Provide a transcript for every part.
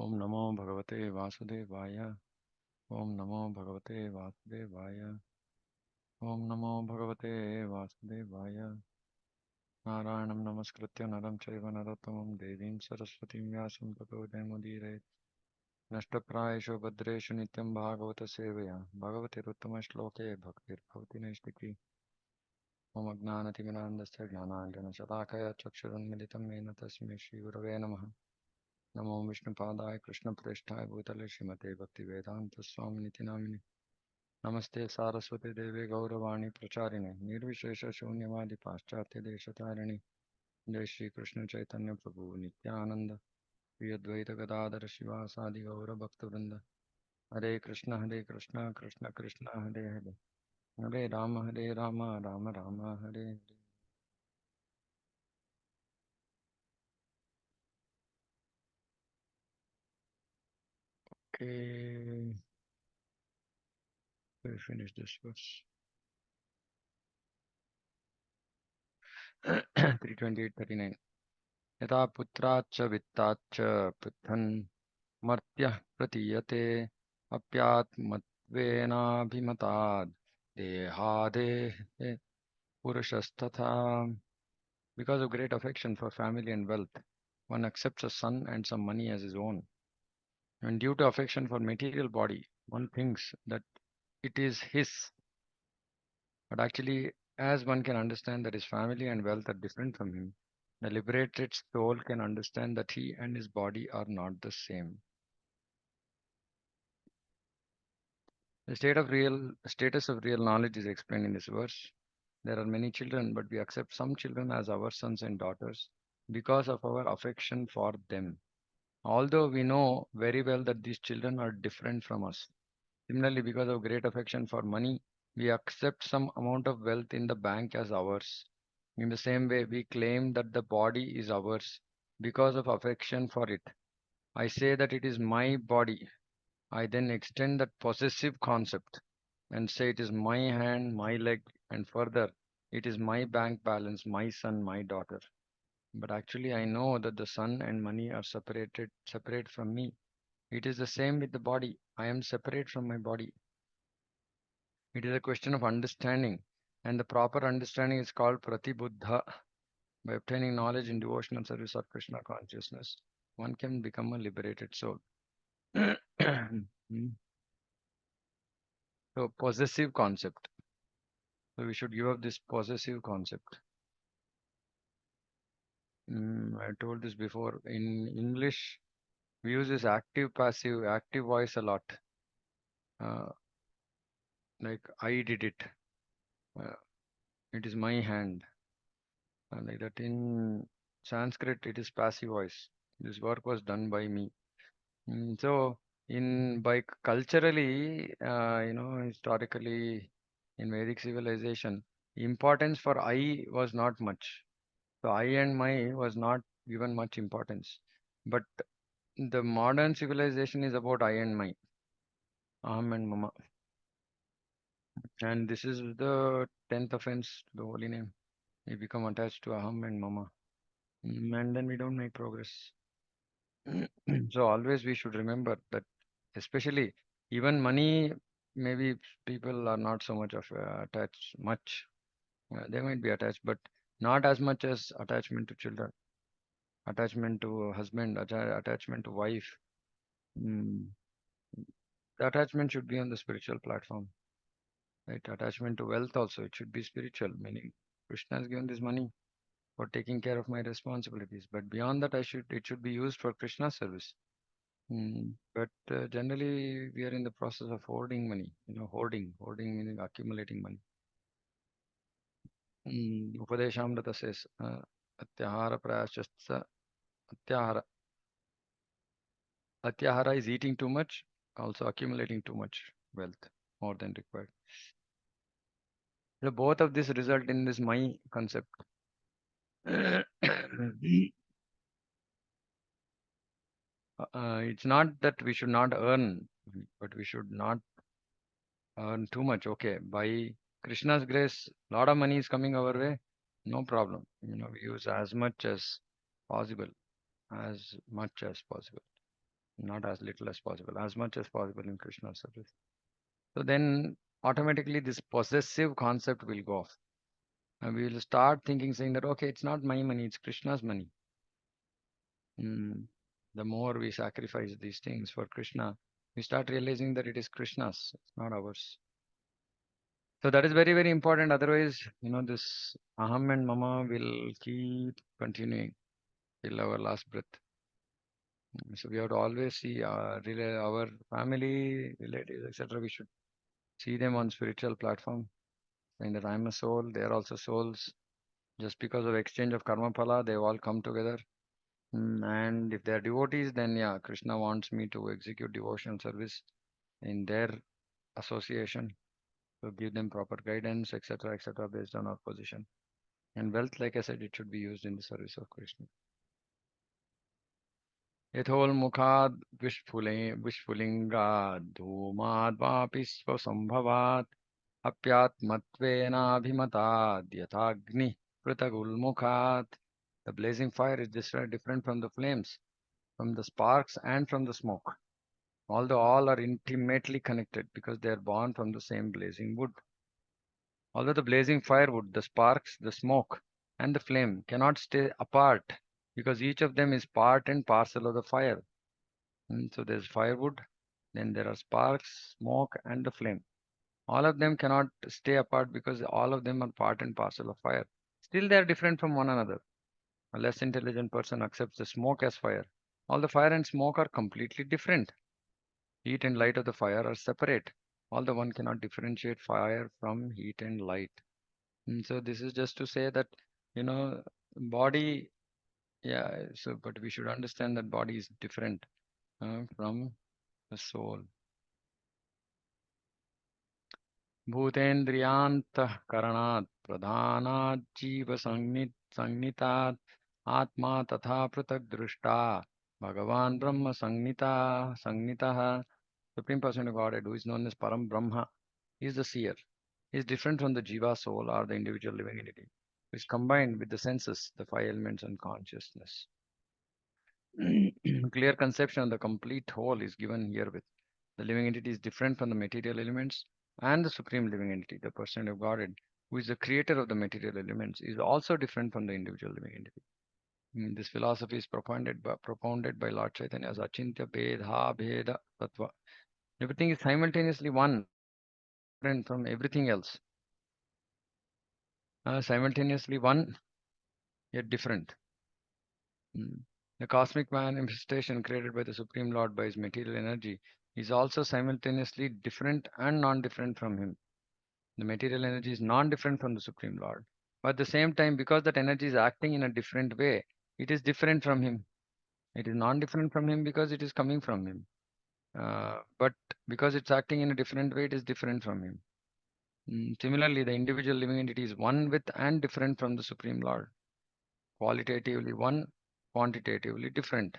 Om Namo Bhagavate Vasudevaya. Om Namo Bhagavate Vasudevaya. Om Namo Bhagavate Vasudevaya. Narayanam Namaskritya Naram Chaiva Narottamam Devim Saraswatim Vyasam Tato Jayamudire. Nashtaprayeshu Bhadreshu Nityam Bhagavata Sevaya. Bhagavate Ruttama Shloke Bhaktir Bhavati Naistiki. Om Agnanatimirandasya Jnananjana Shalakaya Chakshurunmilitam Mena Tasmai Shri Gurave Namaha. Namo Vishnu Padaya Krishna Preshthaya Bhutale Srimate Bhakti Vedanta Swami Niti Namini. Namaste Saraswati Devi Gauravani Pracharine Nirvishesha Shunyavadi Paschatya Deshatarani Jai Shri Krishna Chaitanya Prabhu Nityananda Shri Advaita Gadadhara Shivasadi Gaura Bhakta Hare Krishna Krishna Krishna Hare Hare Hare Rama Rama Rama Hare Hare. Okay, we finish this verse. 328:39. यथा पुत्राच्च वित्ताच्च पृथन् मर्त्यः प्रतीयते अप्यात्मत्वेनाभिमताद् देहादेः पुरुषस्तथा. Because of great affection for family and wealth, one accepts a son and some money as his own. And due to affection for material body, one thinks that it is his. But actually, as one can understand that his family and wealth are different from him, the liberated soul can understand that he and his body are not the same. The status of real knowledge is explained in this verse. There are many children, but we accept some children as our sons and daughters because of our affection for them. Although we know very well that these children are different from us. Similarly, because of great affection for money, we accept some amount of wealth in the bank as ours. In the same way, we claim that the body is ours because of affection for it. I say that it is my body. I then extend that possessive concept and say it is my hand, my leg, and further, it is my bank balance, my son, my daughter. But actually, I know that the son and money are separate from me. It is the same with the body. I am separate from my body. It is a question of understanding, and the proper understanding is called pratibuddha. By obtaining knowledge in devotional service of Krishna consciousness, one can become a liberated soul. Hmm. So, possessive concept. So, we should give up this possessive concept. I told this before. In English, we use this active, passive, active voice a lot. Uh, like, I did it. Uh, it is my hand. Like that in Sanskrit, it is passive voice. This work was done by me. So, in by culturally, historically, in Vedic civilization, importance for I was not much. So, I and my was not given much importance. But the modern civilization is about I and my, Aham and Mama. And this is the 10th offense to the holy name. We become attached to Aham and Mama. And then we don't make progress. So always we should remember that, especially even money, maybe people are not so much of attached much. They might be attached, but not as much as attachment to children, attachment to husband, attachment to wife. Mm, the attachment should be on the spiritual platform, right? Attachment to wealth also, it should be spiritual, meaning Krishna has given this money for taking care of my responsibilities. But beyond that, it should be used for Krishna service. But generally, we are in the process of hoarding money. Hoarding meaning accumulating money. Upadeshamrita says, Atyahara prayashastha. Atyahara. Atyahara is eating too much, also accumulating too much wealth, more than required. So both of this result in this my concept. It's not that we should not earn, but we should not earn too much. Okay, by Krishna's grace, lot of money is coming our way. No problem. We use as much as possible, as much as possible. not as little as possible, as much as possible in Krishna's service. So then automatically this possessive concept will go off. And we will start thinking, saying that, okay, it's not my money, it's Krishna's money. Mm. The more we sacrifice these things for Krishna, we start realizing that it is Krishna's, it's not ours. So that is very, very important. Otherwise, this aham and mama will keep continuing till our last breath. So we have to always see our family, relatives, etc. We should see them on spiritual platform, saying that I'm a soul, they are also souls. Just because of exchange of karma phala, they all come together. And if they are devotees, then yeah, Krishna wants me to execute devotional service in their association, to give them proper guidance, etc., based on our position. And wealth, like I said, it should be used in the service of Krishna. यथोन्मुखाद् विस्फुलिङ्गात् धूमाद्वापिस्वसम्भवात् अप्यात्मत्वेनाभिमताद् यथाग्निः पृथगुल्मुखात्. The blazing fire is different from the flames, from the sparks and from the smoke. Although all are intimately connected because they are born from the same blazing wood. Although the blazing firewood, the sparks, the smoke, and the flame cannot stay apart because each of them is part and parcel of the fire. So there's firewood, then there are sparks, smoke, and the flame. All of them cannot stay apart because all of them are part and parcel of fire. Still, they are different from one another. A less intelligent person accepts the smoke as fire. All the fire and smoke are completely different. Heat and light of the fire are separate. Although one cannot differentiate fire from heat and light. So this is just to say that, you know, body, yeah, so but we should understand that body is different from the soul. भूतेन्द्रियान्तःकरणात् प्रधानात् जीवसंज्ञितात् आत्मा तथा पृथक् दृष्टा भगवान् ब्रह्म संज्ञितः. Supreme Person of Godhead, who is known as Param Brahma, is the seer. He is different from the Jiva soul or the individual living entity, who is combined with the senses, the five elements, and consciousness. Clear conception of the complete whole is given herewith. The living entity is different from the material elements, and the supreme living entity, the person of Godhead, who is the creator of the material elements, is also different from the individual living entity. This philosophy is propounded by Lord Chaitanya as Achintya Bedha Bheda Tattva. Everything is simultaneously one, different from everything else. Simultaneously one, yet different. The cosmic manifestation created by the Supreme Lord by his material energy is also simultaneously different and non-different from him. The material energy is non-different from the Supreme Lord. But at the same time, because that energy is acting in a different way, it is different from him. It is non-different from him because it is coming from him. But because it's acting in a different way, it is different from him. Similarly, the individual living entity is one with and different from the Supreme Lord. Qualitatively one, quantitatively different.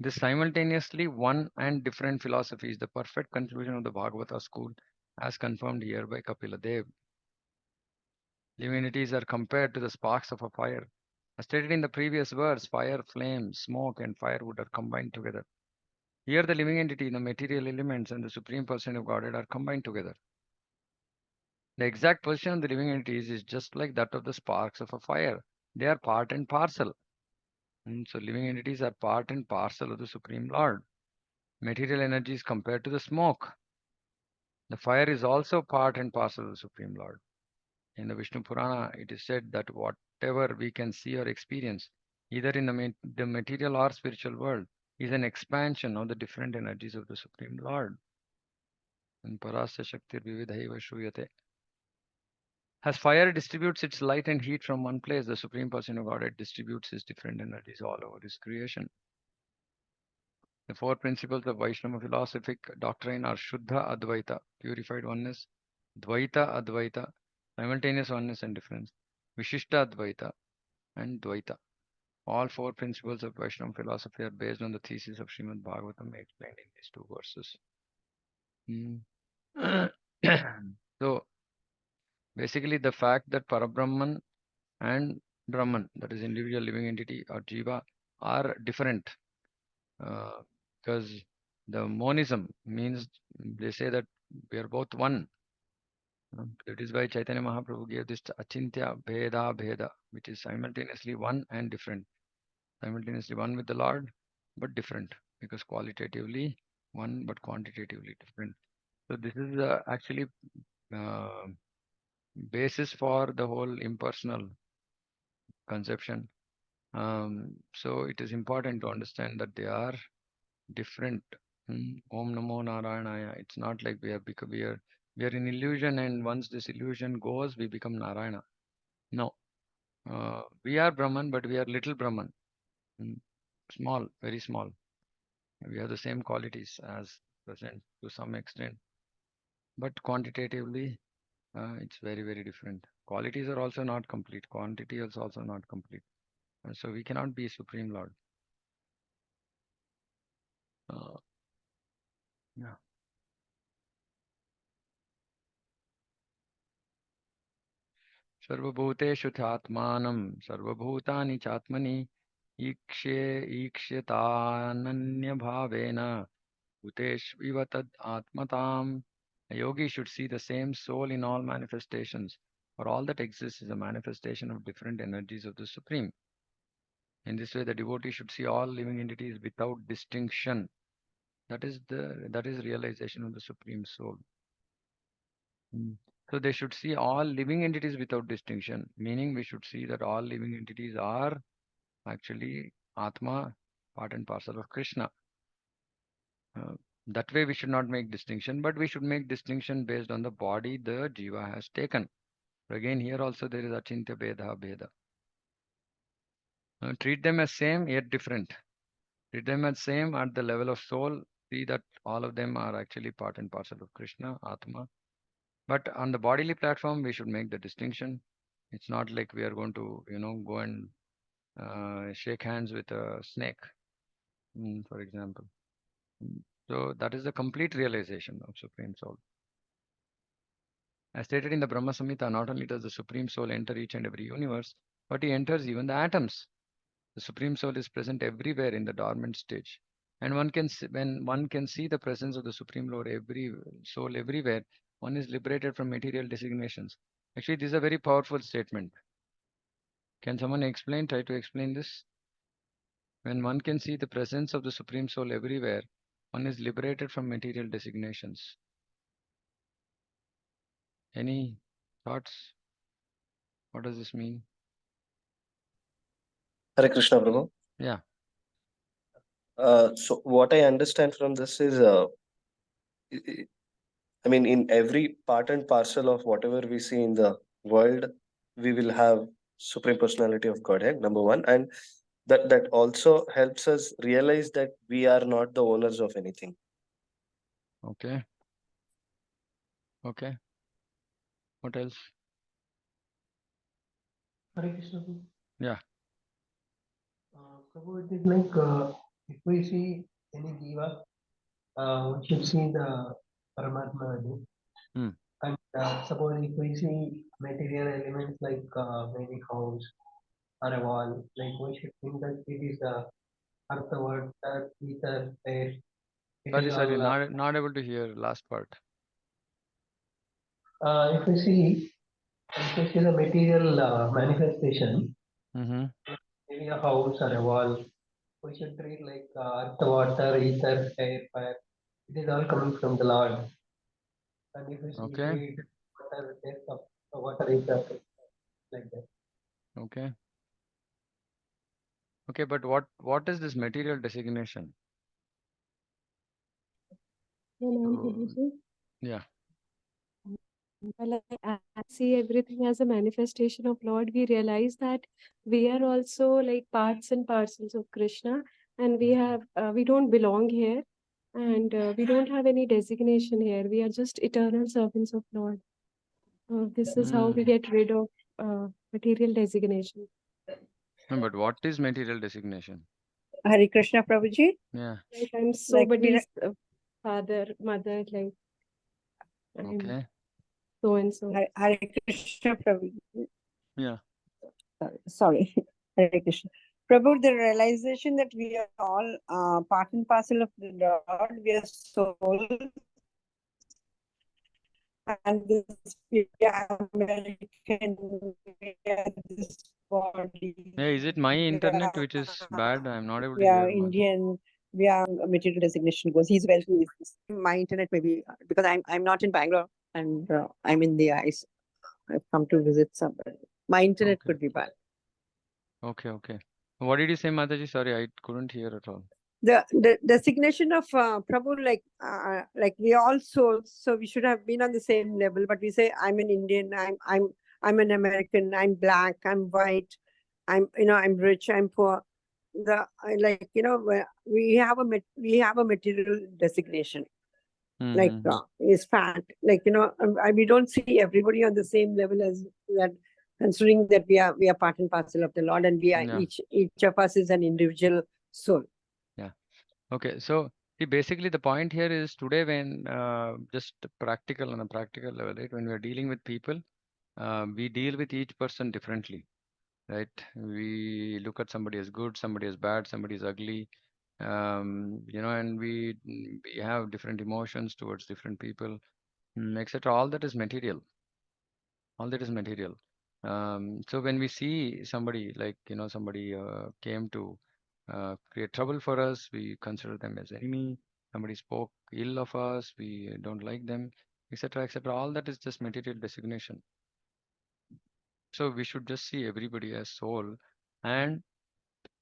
This simultaneously one and different philosophy is the perfect conclusion of the Bhagavata school as confirmed here by Kapiladev. Living entities are compared to the sparks of a fire. As stated in the previous verse, fire, flame, smoke, and firewood are combined together. Here, the living entity, the material elements, and the Supreme Person of Godhead are combined together. The exact position of the living entities is just like that of the sparks of a fire. They are part and parcel. So, living entities are part and parcel of the Supreme Lord. Material energy is compared to the smoke. The fire is also part and parcel of the Supreme Lord. In the Vishnu Purana, it is said that whatever we can see or experience, either in the material or spiritual world, is an expansion of the different energies of the Supreme Lord. And Parasya Shaktir Vividhaiva Shruyate. As fire distributes its light and heat from one place, the Supreme Person of Godhead distributes his different energies all over his creation. The four principles of Vaishnava philosophic doctrine are Shuddha Advaita, purified oneness, Dvaita Advaita, simultaneous oneness and difference, Vishishta Advaita, and Dvaita. All four principles of Vaishnava philosophy are based on the thesis of Srimad Bhagavatam explained in these two verses. So, basically the fact that Parabrahman and Brahman, that is individual living entity or Jiva, are different. because the monism means they say that we are both one. That is why Chaitanya Mahaprabhu gave this achintya bheda bheda, which is simultaneously one and different. Simultaneously one with the Lord, but different, because qualitatively one, but quantitatively different. So this is actually uh, basis for the whole impersonal conception. So it is important to understand that they are different. Om Namo Narayanaya. It's not like we have become we are in illusion, and once this illusion goes, we become Narayana. No, we are Brahman, but we are little Brahman. Mm, Small, very small. We have the same qualities as present to some extent, but quantitatively, it's very, very different. Qualities are also not complete. Quantity is also not complete. So we cannot be Supreme Lord. Uh, yeah. सर्वभूतेषु चात्मानं सर्वभूतानि चात्मनि ईक्ष्यतानन्यभावेन भूतेष्विव तद् आत्मताम्. A yogi should see the same soul in all manifestations, for all that exists is a manifestation of different energies of the Supreme. In this way, the devotee should see all living entities without distinction. That is realization of the Supreme Soul. Mm. So they should see all living entities without distinction, meaning we should see that all living entities are actually Atma, part and parcel of Krishna. Uh, that way we should not make distinction, but we should make distinction based on the body the jiva has taken. So again, here also there is achintya bheda bheda. Treat them as same yet different. Treat them as same at the level of soul. See that all of them are actually part and parcel of Krishna, Atma. But on the bodily platform, we should make the distinction. It's not like we are going to, go and shake hands with a snake, for example. So that is the complete realization of Supreme Soul. As stated in the Brahma Samhita, not only does the Supreme Soul enter each and every universe, but he enters even the atoms. The Supreme Soul is present everywhere in the dormant stage. And when one can see the presence of the Supreme Lord soul everywhere, one is liberated from material designations. Actually, this is a very powerful statement. Can someone try to explain this? When one can see the presence of the Supreme Soul everywhere, one is liberated from material designations. Any thoughts? What does this mean? Hare Krishna, Prabhu. Yeah. So what I understand from this is, I mean, in every part and parcel of whatever we see in the world, we will have Supreme Personality of Godhead, number one, and that also helps us realize that we are not the owners of anything. Okay. Okay. What else? Hare Krishna. Yeah. Prabhu, it is like if we see any jiva, we should see the Paramatma in it. Hmm. And suppose if we see material elements like maybe house or a wall, like we should think that it is the earth, water, ether, air. It is Sorry. all. Not able to hear last part. If we see the material manifestation, Mm-hmm. maybe a house or a wall, we should treat like earth, water, ether, air, fire. It is all coming from the Lord. And if we see Okay. treat water, taste of water, ether, like that. Okay. Okay, but what is this material designation? So, yeah. Well, I see everything as a manifestation of Lord. We realize that we are also like parts and parcels of Krishna, and we don't belong here, and we don't have any designation here. We are just eternal servants of Lord. This is how we get rid of material designation. No, but what is material designation? Hare Krishna, Prabhuji. Yeah. Like I'm somebody's father, mother, like I'm Okay. so and so. Hare Krishna, Prabhuji. Yeah. Sorry. Hare Krishna. Prabhu, the realization that we are all part and parcel of the Lord, we are soul, and this we are American, we are this body, Yeah, is it my we internet which is bad? I'm not able to are hear much. Indian, we are material designation goes. He's well, my internet maybe because I'm not in Bangalore and I'm in the ice. I've come to visit somebody. My internet Okay. could be bad. Okay. What did you say, Mataji? Sorry, I couldn't hear at all. The designation of Prabhu, like we all souls, so we should have been on the same level. But we say I'm an Indian, I'm an American, I'm black, I'm white, I'm rich, I'm poor. We have we have a material designation. Like is fat. We don't see everybody on the same level as that. Considering that we are part and parcel of the Lord, and we are Yeah. each of us is an individual soul. Yeah. Okay. So see, basically the point here is today when just practical on a practical level, right? When we are dealing with people, we deal with each person differently, right? We look at somebody as good, somebody as bad, somebody is ugly, and we have different emotions towards different people, etc. All that is material. All that is material. So when we see somebody like, somebody came to create trouble for us, we consider them as enemy. Somebody spoke ill of us, we don't like them, etc., etc. All that is just material designation. So we should just see everybody as soul, and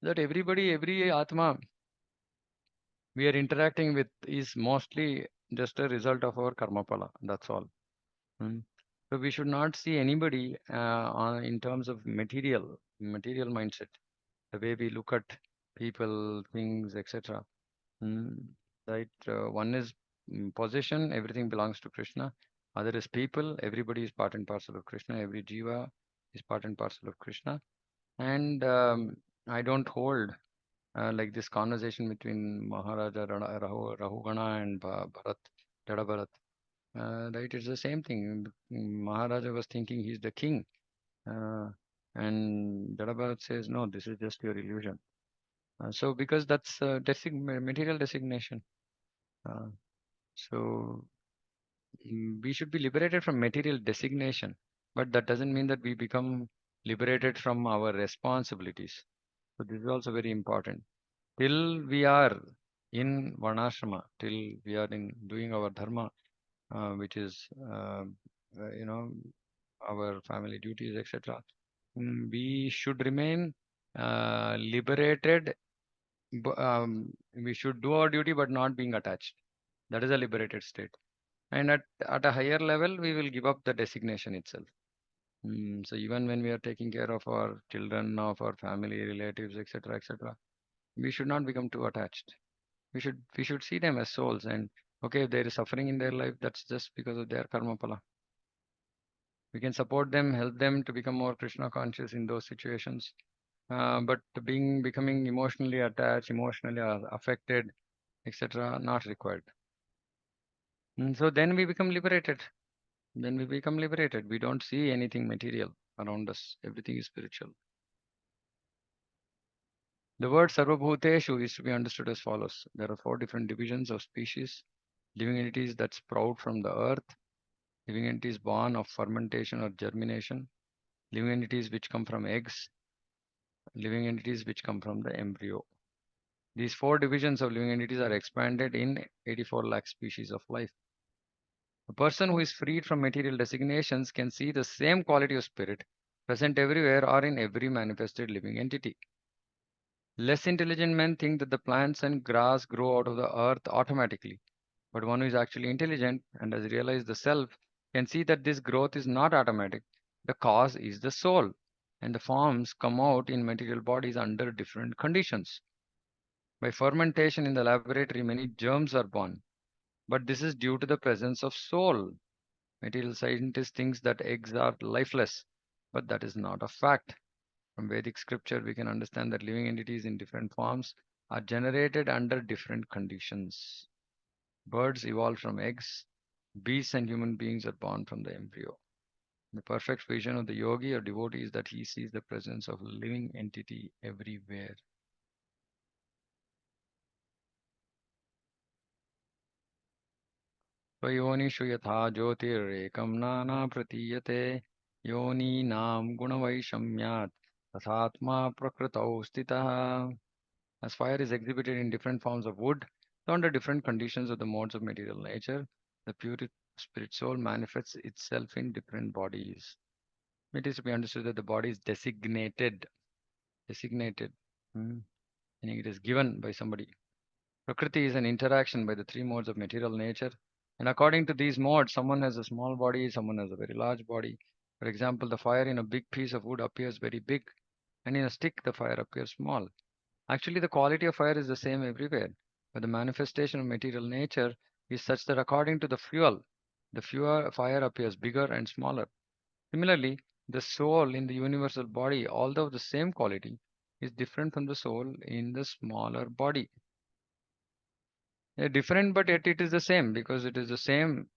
that everybody, every Atma we are interacting with is mostly just a result of our karma pala. That's all. Hmm. So we should not see anybody in terms of material mindset. The way we look at people, things, etc. Right? One is possession, everything belongs to Krishna. Other is people, everybody is part and parcel of Krishna. Every jiva is part and parcel of Krishna. And I don't hold like this conversation between Maharaja Rahugana and Bharat, Jada Bharat. Right, it's the same thing. Maharaja was thinking he's the king, uh, and Jada Bharat says, no, this is just your illusion. So because that's material designation. Uh, so we should be liberated from material designation, but that doesn't mean that we become liberated from our responsibilities. So this is also very important. Till we are in Varnashrama, till we are in doing our dharma, which is, our family duties, etc. We should remain liberated. We should do our duty, but not being attached. That is a liberated state. And at a higher level, we will give up the designation itself. So even when we are taking care of our children, of our family, relatives, etc., etc., we should not become too attached. We should see them as souls, and okay, if there is suffering in their life, that's just because of their karma pala. We can support them, help them to become more Krishna conscious in those situations. But becoming emotionally attached, emotionally affected, etc., not required. So then we become liberated. Then we become liberated. We don't see anything material around us. Everything is spiritual. The word Sarvabhuteshu is to be understood as follows. There are 4 different divisions of species: living entities that sprout from the earth, living entities born of fermentation or germination, living entities which come from eggs, living entities which come from the embryo. These 4 divisions of living entities are expanded in 84 lakh species of life. A person who is freed from material designations can see the same quality of spirit present everywhere or in every manifested living entity. Less intelligent men think that the plants and grass grow out of the earth automatically, but one who is actually intelligent and has realized the self can see that this growth is not automatic. The cause is the soul, and the forms come out in material bodies under different conditions. By fermentation in the laboratory, many germs are born, but this is due to the presence of soul. Material scientists think that eggs are lifeless, but that is not a fact. From Vedic scripture, we can understand that living entities in different forms are generated under different conditions. Birds evolved from eggs, beasts and human beings are born from the embryo. The perfect vision of the yogi or devotee is that he sees the presence of a living entity everywhere. Yonishu yatha jyotirrekam nana pratiyate yoni nam gunavaishamyat tasatma prakritau stitaha. As fire is exhibited in different forms of wood, so under different conditions of the modes of material nature, the pure spirit soul manifests itself in different bodies. It is to be understood that the body is designated, meaning it is given by somebody. Prakriti is an interaction by the three modes of material nature, and according to these modes, someone has a small body, someone has a very large body. For example, the fire in a big piece of wood appears very big, and in a stick, the fire appears small. Actually, the quality of fire is the same everywhere, but the manifestation of material nature is such that according to the fuel fire appears bigger and smaller. Similarly, the soul in the universal body, although the same quality, is different from the soul in the smaller body. Different, but yet it is the same because it is the same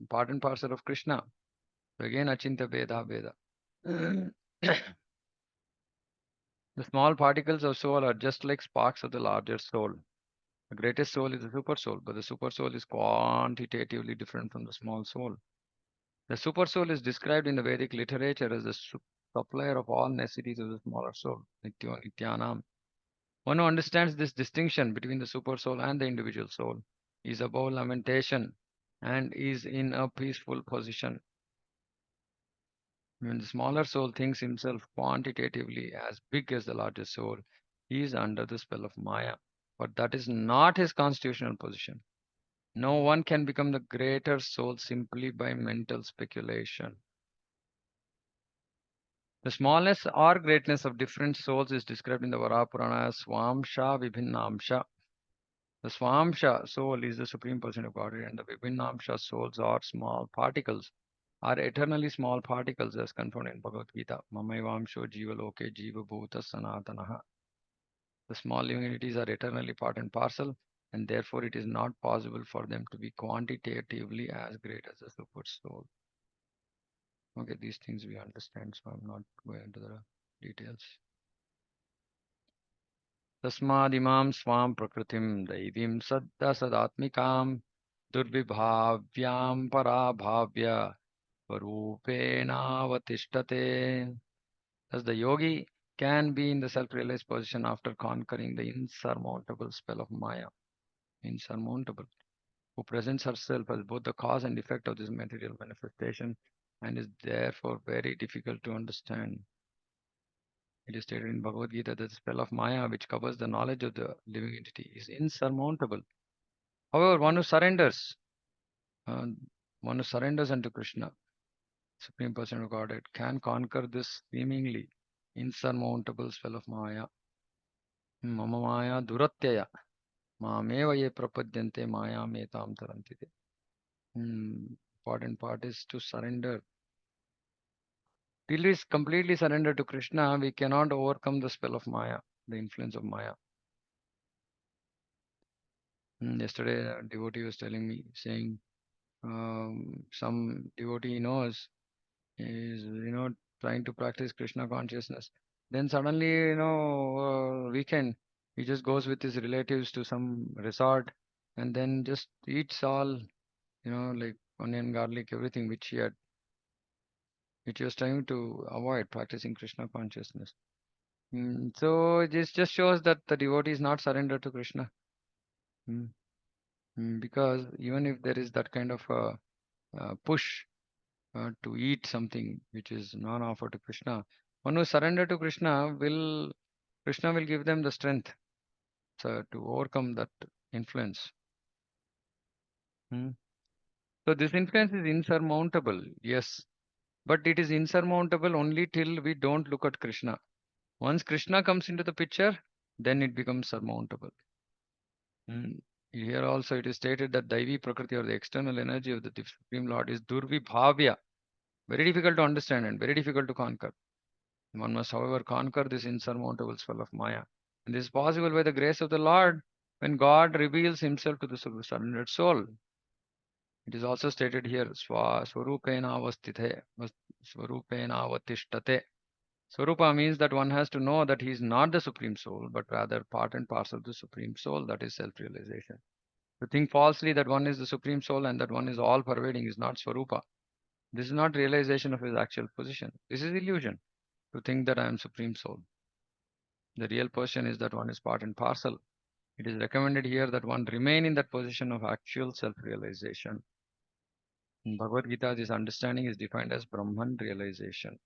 part and parcel of Krishna. So again, Achinta Veda. The small particles of soul are just like sparks of the larger soul. The greatest soul is the super soul, but the super soul is quantitatively different from the small soul. The super soul is described in the Vedic literature as the supplier of all necessities of the smaller soul, Nityo Nityanam. One who understands this distinction between the super soul and the individual soul is above lamentation and is in a peaceful position. When the smaller soul thinks himself quantitatively as big as the larger soul, he is under the spell of Maya. But that is not his constitutional position. No one can become the greater soul simply by mental speculation. The smallness or greatness of different souls is described in the Vara Purana as Swamsha Vibhinnamsha. The Swamsha soul is the supreme person of Godhead, and the Vibhinnamsha souls are small particles, are eternally small particles as confirmed in Bhagavad Gita. Mamayvamsho Jiva Loke Jiva Bhuta Sanatanaha. The small living entities are eternally part and parcel, and therefore it is not possible for them to be quantitatively as great as the super soul. Okay, these things we understand, so I'm not going into the details. Tasmadimam swam prakritim daivim sadda sadatmikam durvibhavyam parabhavya varupena. Thus the yogi can be in the self-realized position after conquering the insurmountable spell of Maya. Insurmountable. Who presents herself as both the cause and effect of this material manifestation and is therefore very difficult to understand. It is stated in Bhagavad Gita that the spell of Maya, which covers the knowledge of the living entity, is insurmountable. However, uh, one who surrenders unto Krishna, Supreme Person of Godhead, can conquer this seemingly insurmountable spell of Maya. Mama Maya Duratyaya, Mameva ye prapadyante Maya metam tarantite. Important part is to surrender. Till we completely surrender to Krishna, we cannot overcome the spell of Maya, the influence of Maya. Yesterday, a devotee was telling me, saying, some devotee knows is, trying to practice Krishna consciousness. Then suddenly, weekend, he just goes with his relatives to some resort and then just eats all, like onion, garlic, everything which he was trying to avoid practicing Krishna consciousness. So this just shows that the devotee is not surrendered to Krishna. Because even if there is that kind of push to eat something which is non-offered to Krishna, one who surrender to Krishna will give them the strength to overcome that influence. So this influence is insurmountable, yes, but it is insurmountable only till we don't look at Krishna. Once Krishna comes into the picture, then it becomes surmountable. Here also it is stated that Daivi Prakriti, or the external energy of the Supreme Lord, is Durvibhavya, very difficult to understand and very difficult to conquer. One must, however, conquer this insurmountable spell of Maya. And this is possible by the grace of the Lord when God reveals himself to the surrendered soul. It is also stated here, Swarupena avastithe, Swarupena avatishtate. Swarupa means that one has to know that he is not the Supreme Soul, but rather part and parcel of the Supreme Soul. That is self-realization. To think falsely that one is the Supreme Soul and that one is all pervading is not Swarupa. This is not realization of his actual position. This is illusion to think that I am Supreme Soul. The real position is that one is part and parcel. It is recommended here that one remain in that position of actual self-realization. In Bhagavad Gita, this understanding is defined as Brahman realization.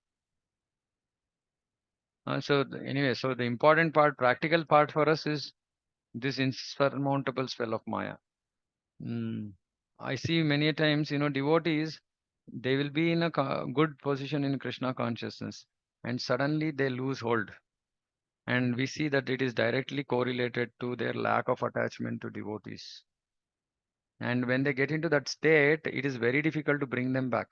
Anyway, so the important part, practical part for us is this insurmountable spell of Maya. I see many times, devotees, they will be in a good position in Krishna consciousness and suddenly they lose hold. And we see that it is directly correlated to their lack of attachment to devotees. And when they get into that state, it is very difficult to bring them back.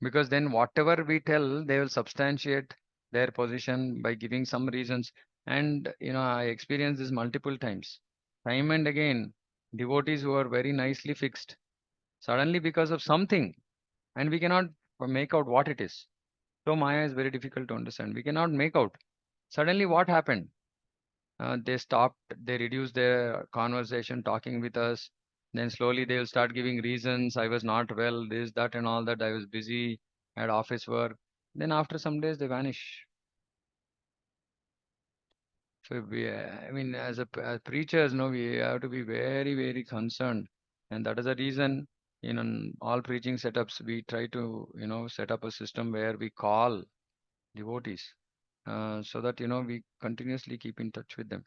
Because then whatever we tell, they will substantiate their position by giving some reasons. And, I experienced this multiple times. Time and again, devotees who are very nicely fixed, suddenly because of something, and we cannot make out what it is. So Maya is very difficult to understand. We cannot make out. Suddenly what happened? They stopped, they reduced their conversation, talking with us. Then slowly they will start giving reasons. I was not well, this, that, and all that. I was busy, had office work. Then after some days, they vanish. So as preachers, we have to be very, very concerned. And that is the reason in all preaching setups, we try to, set up a system where we call devotees so that, we continuously keep in touch with them.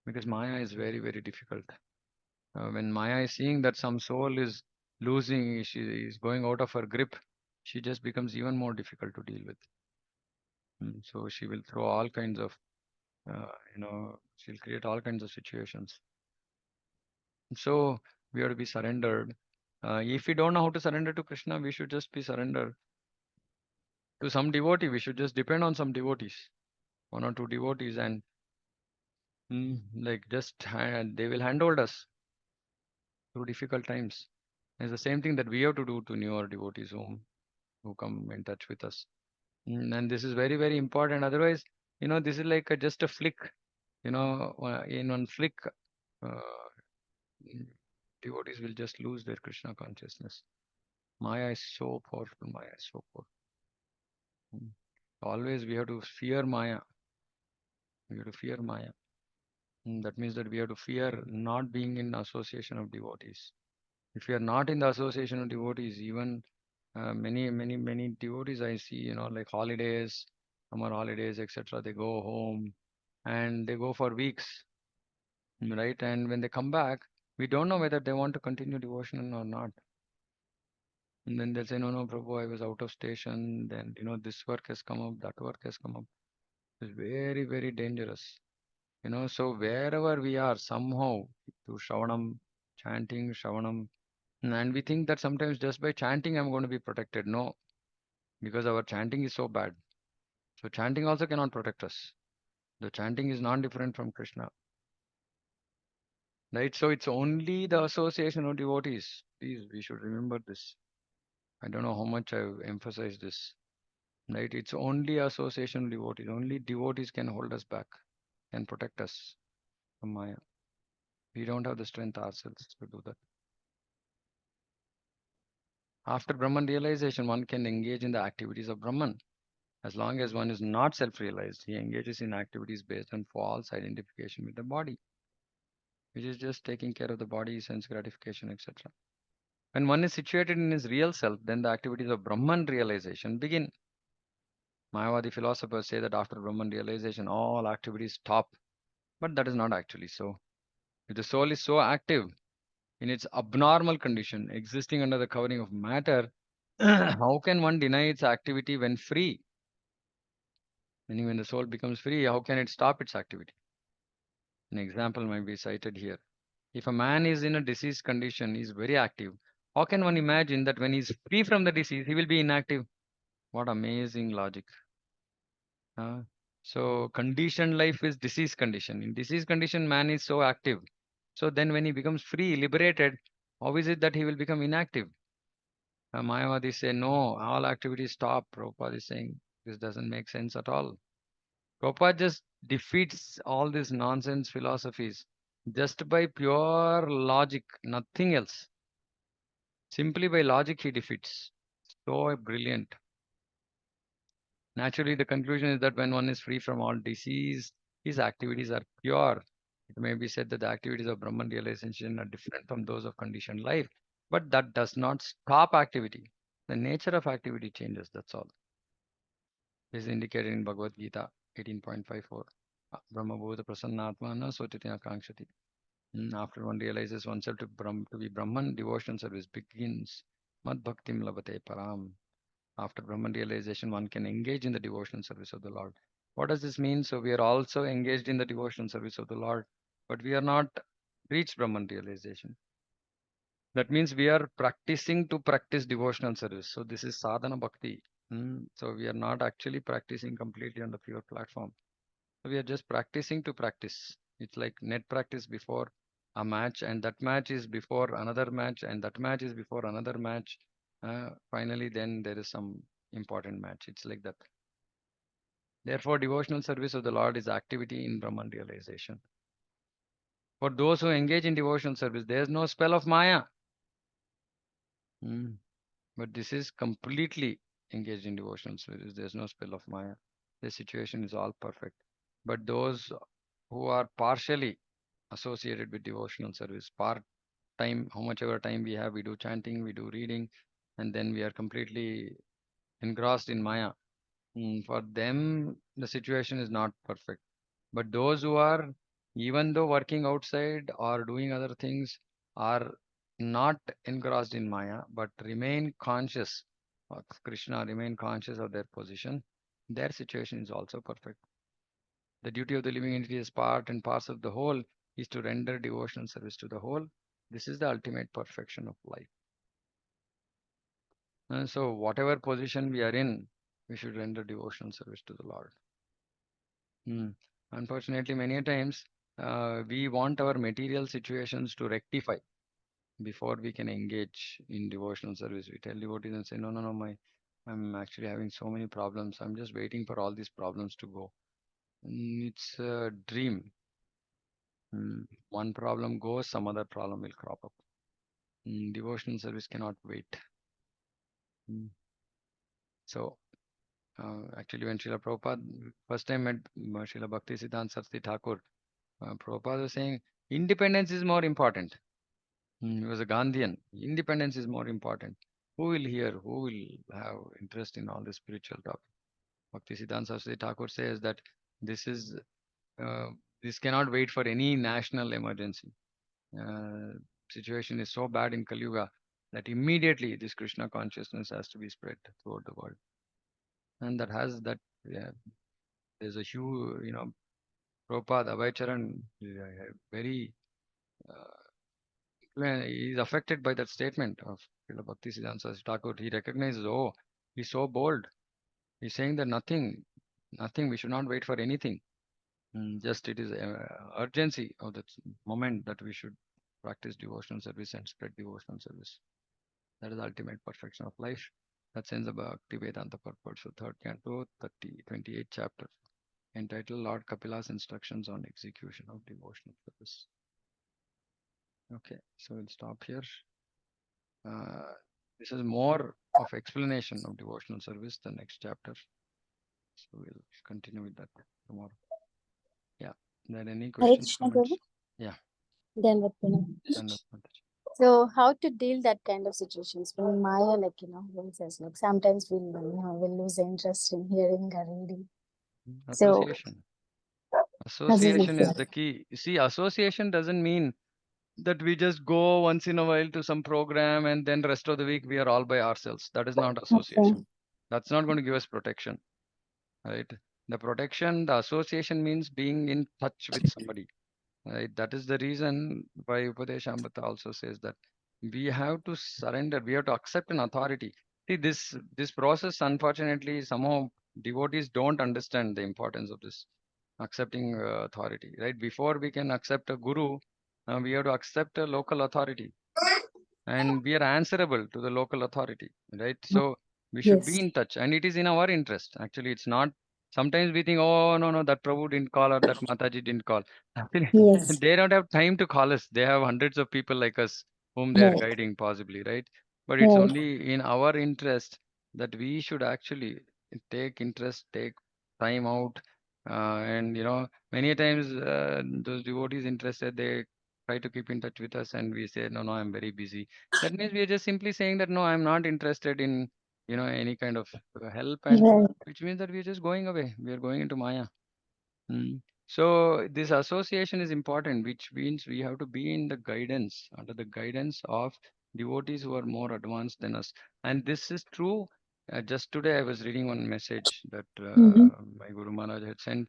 Because Maya is very, very difficult. When Maya is seeing that some soul is losing, she is going out of her grip, she just becomes even more difficult to deal with. So she will throw all kinds of, she'll create all kinds of situations. So we have to be surrendered. If we don't know how to surrender to Krishna, we should just be surrendered to some devotee. We should just depend on some devotees, one or two devotees, and they will handhold us through difficult times. It's the same thing that we have to do to newer devotees who come in touch with us. And this is very, very important. Otherwise, this is like just a flick. In one flick, uh, devotees will just lose their Krishna consciousness. Maya is so powerful. Maya is so powerful. Always we have to fear Maya. We have to fear Maya. That means that we have to fear not being in association of devotees. If we are not in the association of devotees, even many, many, many devotees I see, like holidays, summer holidays, etc. They go home and they go for weeks, right? And when they come back, we don't know whether they want to continue devotion or not. And then they'll say, no, no, Prabhu, I was out of station. Then, this work has come up, that work has come up. It's very, very dangerous. So wherever we are, somehow, through Shravanam, chanting, Shravanam, and we think that sometimes just by chanting, I'm going to be protected. No, because our chanting is so bad. So chanting also cannot protect us. The chanting is non-different from Krishna. Right? So it's only the association of devotees. Please, we should remember this. I don't know how much I've emphasized this. Right? It's only association of devotees. Only devotees can hold us back, can protect us from Maya. We don't have the strength ourselves to do that. After Brahman realization, one can engage in the activities of Brahman. As long as one is not self-realized, he engages in activities based on false identification with the body, which is just taking care of the body, sense gratification, etc. When one is situated in his real self, then the activities of Brahman realization begin. Mayavadi philosophers say that after Brahman realization, all activities stop. But that is not actually so. If the soul is so active in its abnormal condition, existing under the covering of matter, how can one deny its activity when free? Meaning, when the soul becomes free, how can it stop its activity? An example might be cited here. If a man is in a diseased condition, he is very active. How can one imagine that when he is free from the disease, he will be inactive? What amazing logic. So conditioned life is disease condition. In disease condition, man is so active. So then when he becomes free, liberated, how is it that he will become inactive? Mayavadis say, no, all activities stop. Prabhupada is saying, this doesn't make sense at all. Prabhupada just defeats all these nonsense philosophies just by pure logic, nothing else. Simply by logic, he defeats. So brilliant. Naturally, the conclusion is that when one is free from all disease, his activities are pure. It may be said that the activities of Brahman realization are different from those of conditioned life, but that does not stop activity. The nature of activity changes, that's all. This is indicated in Bhagavad Gita 18.54. Brahma Bhuta Prasannatmana Sotiti Akangshati. After one realizes oneself to be Brahman, devotional service begins. Mad Bhaktim Labate Param. After Brahman realization, one can engage in the devotional service of the Lord. What does this mean? So we are also engaged in the devotional service of the Lord, but we are not reached Brahman realization. That means we are practicing to practice devotional service. So this is sadhana bhakti. So we are not actually practicing completely on the pure platform. So we are just practicing to practice. It's like net practice before a match, and that match is before another match, and that match is before another match. Finally, then there is some important match. It's like that. Therefore, devotional service of the Lord is activity in Brahman realization. For those who engage in devotional service, there is no spell of Maya. But this is completely engaged in devotional service. There's no spell of Maya. The situation is all perfect. But those who are partially associated with devotional service, part time, how much ever time we have, we do chanting, we do reading, and then we are completely engrossed in Maya. For them, the situation is not perfect. But those who are, even though working outside or doing other things, are not engrossed in Maya, but remain conscious of Krishna, remain conscious of their position, their situation is also perfect. The duty of the living entity as part and parcel of the whole is to render devotional service to the whole. This is the ultimate perfection of life. And so, whatever position we are in, we should render devotional service to the Lord. Unfortunately, many times we want our material situations to rectify before we can engage in devotional service. We tell devotees and say, no, no, no, I'm actually having so many problems. I'm just waiting for all these problems to go. It's a dream. One problem goes, some other problem will crop up. Devotional service cannot wait. So, actually, when Srila Prabhupada first time met Srila Bhaktisiddhanta Saraswati Thakur, Prabhupada was saying, independence is more important. He was a Gandhian. Independence is more important. Who will hear? Who will have interest in all the spiritual topic? Bhaktisiddhanta Saraswati Thakur says that this is this cannot wait for any national emergency. Situation is so bad in Kali Yuga that immediately this Krishna consciousness has to be spread throughout the world, and that has that. There's a huge, Prabhupada Abhaycharan, very he is affected by that statement of Srila Bhaktisiddhanta Saraswati Thakur. He recognizes, oh, he's so bold. He's saying that nothing, we should not wait for anything. Just it is urgency of that moment that we should practice devotional service and spread devotional service. That is the ultimate perfection of life. That sends the Bhakti Vedanta purport. So third canto, 28th chapter, entitled Lord Kapila's Instructions on Execution of Devotional Service. Okay, so we'll stop here. This is more of explanation of devotional service, the next chapter. So we'll continue with that tomorrow. Yeah. Are there any questions? Comments? Yeah. Then what? So how to deal that kind of situations when Maya, wins us? Like sometimes we'll lose interest in hearing or reading. Association. Association is the key. You see, association doesn't mean that we just go once in a while to some program and then rest of the week we are all by ourselves. That is not association. That's not going to give us protection, right? The association means being in touch with somebody, right? That is the reason why Upadeshamrita also says that we have to surrender, we have to accept an authority. See, this process, unfortunately, somehow devotees don't understand the importance of this accepting authority, right? Before we can accept a guru, we have to accept a local authority. and we are answerable to the local authority, right? So we should be Yes. in touch, and it is in our interest. Actually, it's not. Sometimes we think, oh no, that Prabhu didn't call or that Mataji didn't call. Actually, Yes. they don't have time to call us. They have hundreds of people like us whom they are Right. guiding, possibly, right? But it's Right. only in our interest that we should actually take interest, take time out, and many a times those devotees interested, they try to keep in touch with us, and we say, no, I'm very busy. That means we are just simply saying that no, I'm not interested in any kind of help, and Right. which means that we are just going away. We are going into Maya. So this association is important, which means we have to be in the guidance, under the guidance of devotees who are more advanced than us. And this is true. Just today, I was reading one message that Mm-hmm. my Guru Maharaj had sent,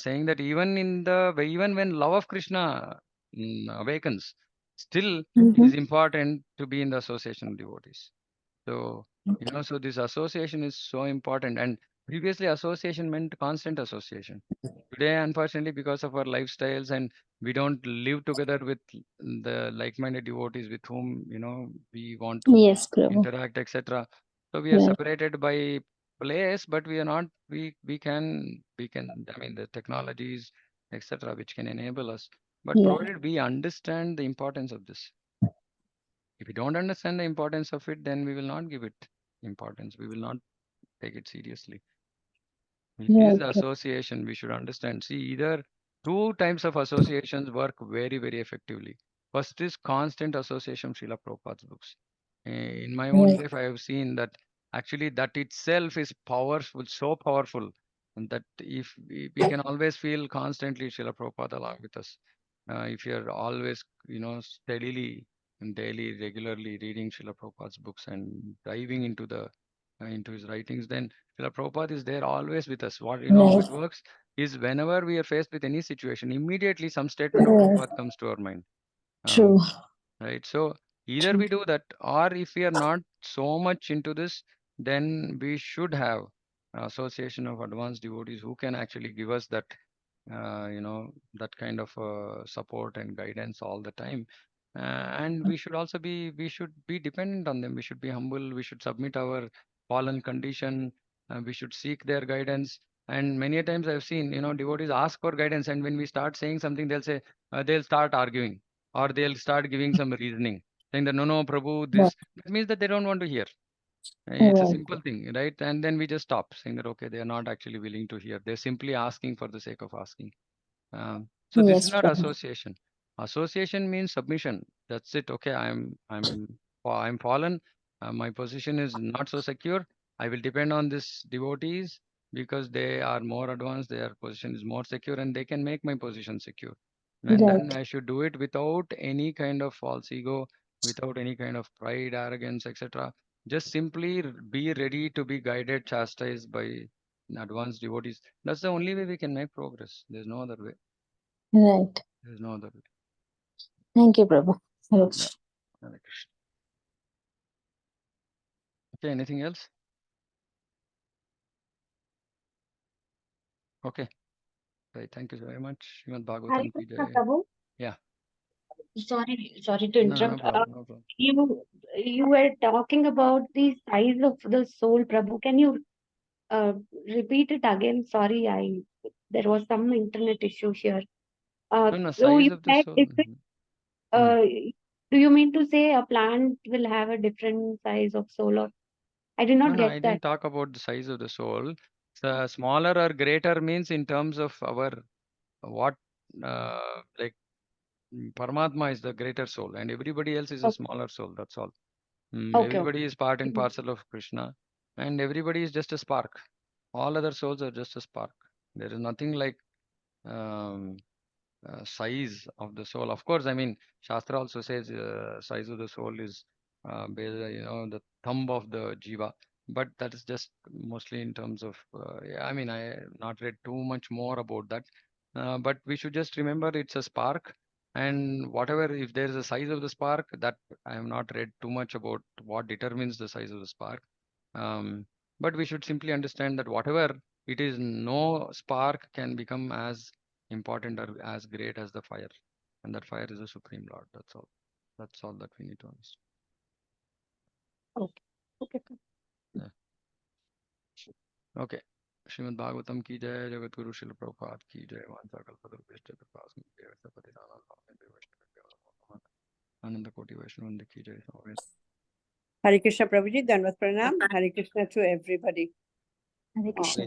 saying that even when love of Krishna awakens, still it Mm-hmm. is important to be in the association of devotees. So, so this association is so important. And previously, association meant constant association. Today, unfortunately, because of our lifestyles and we don't live together with the like-minded devotees with whom, we want to Yes, Prabhu. interact, etc. So we are Right. separated by place, but we are not, I mean, the technologies, etc., which can enable us. But Yeah. provided we understand the importance of this. If we don't understand the importance of it, then we will not give it importance. We will not take it seriously. It is Right. the association we should understand. See, either two types of associations work very, very effectively. First is constant association of Srila Prabhupada's books. In my own Right. life, I have seen that actually that itself is powerful, so powerful, and that if we can always feel constantly Srila Prabhupada along with us. If you're always, steadily and daily, regularly reading Srila Prabhupada's books and diving into his writings, then Srila Prabhupada is there always with us. How Right. it works is whenever we are faced with any situation, immediately some statement of Right. Prabhupada comes to our mind. True. Right. So either True. we do that, or if we are not so much into this, then we should have an association of advanced devotees who can actually give us that kind of support and guidance all the time. And we should be dependent on them. We should be humble. We should submit our fallen condition. We should seek their guidance. And many a times I've seen, devotees ask for guidance, and when we start saying something, they'll start arguing, or they'll start giving some reasoning, saying that no, Prabhu, Right. this. That means that they don't want to hear. It's a Right. simple thing, right? And then we just stop saying that, okay, they are not actually willing to hear. They're simply asking for the sake of asking. So this is Yes, not Prabhu. association. Association means submission. That's it. Okay, I'm fallen. My position is not so secure. I will depend on these devotees because they are more advanced. Their position is more secure, and they can make my position secure. And then Right. I should do it without any kind of false ego, without any kind of pride, arrogance, etc. Just simply be ready to be guided, chastised by advanced devotees. That's the only way we can make progress. There's no other way. Right. There's no other way. Thank you, Prabhu. Yeah. Yes. Hare Krishna. Okay, anything else? Okay. Right. Thank you very much. Srimad Hare Bhagavatam ki Krishna jai. Prabhu. Yeah. Sorry to No, no interrupt. problem. No problem. You were talking about the size of the soul, Prabhu. Can you repeat it again? Sorry, there was some internet issue here. No, So size you of the said soul. if it, Hmm. do you mean to say a plant will have a different size of soul, or I did No, not no, get I that. didn't talk about the size of the soul. So smaller or greater means in terms of our what like Paramatma is the greater soul, and everybody else is a Okay. smaller soul. That's all. Okay. Everybody is part and parcel of Krishna, and everybody is just a spark. All other souls are just a spark. There is nothing like um, size of the soul. Of course, I mean, Shastra also says size of the soul is the thumb of the jiva. But that is just mostly in terms of, yeah, I mean, I have not read too much more about that. But we should just remember it's a spark. And whatever, if there is a size of the spark, that I have not read too much about what determines the size of the spark. Um, but we should simply understand that whatever it is, no spark can become as important or as great as the fire, and that fire is the Supreme Lord. That's all. That's all that we need to understand. Okay. Okay. Okay. Srimad Bhagavatam ki jai, Jagat Guru Srila Prabhupada ki jai, Vansa Kalpatarubhishta Prasam ki jai, Sapati Dhanam Bhavane Vaishnava Ananda Koti Vaishnava ki jai. Hare Krishna Prabhuji, Danvat Pranam. Hare Krishna to everybody. Hare Krishna.